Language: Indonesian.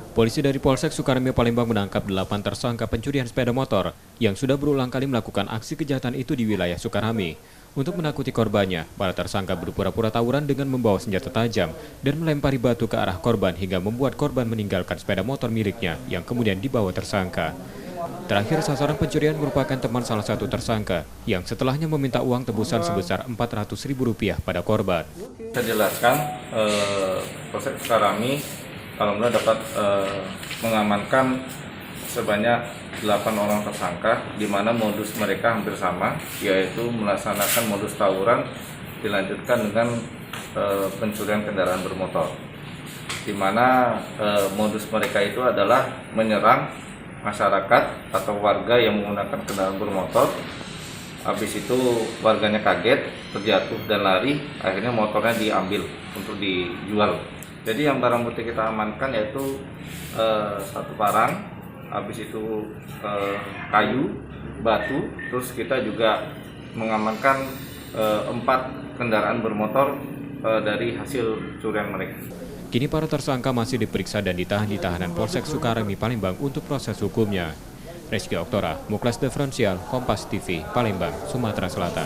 Polisi dari Polsek Sukaremi Palembang menangkap 8 tersangka pencurian sepeda motor yang sudah berulang kali melakukan aksi kejahatan itu di wilayah Sukarami. Untuk menakuti korbannya, para tersangka berpura-pura tawuran dengan membawa senjata tajam dan melempari batu ke arah korban hingga membuat korban meninggalkan sepeda motor miliknya yang kemudian dibawa tersangka. Terakhir, sasaran pencurian merupakan teman salah satu tersangka yang setelahnya meminta uang tebusan sebesar Rp400.000 pada korban. Saya jelaskan, Polsek Sukarami alhamdulillah dapat mengamankan sebanyak 8 orang tersangka, di mana modus mereka hampir sama, yaitu melaksanakan modus tawuran dilanjutkan dengan pencurian kendaraan bermotor. Di mana modus mereka itu adalah menyerang masyarakat atau warga yang menggunakan kendaraan bermotor. Habis itu warganya kaget, terjatuh dan lari, akhirnya motornya diambil untuk dijual. Jadi yang barang bukti kita amankan yaitu satu parang, habis itu kayu, batu, terus kita juga mengamankan 4 kendaraan bermotor dari hasil curian mereka. Kini para tersangka masih diperiksa dan ditahan di tahanan Polsek Sukaremi Palembang untuk proses hukumnya. Rizky Oktora, Muklas Diferensial, Kompas TV, Palembang, Sumatera Selatan.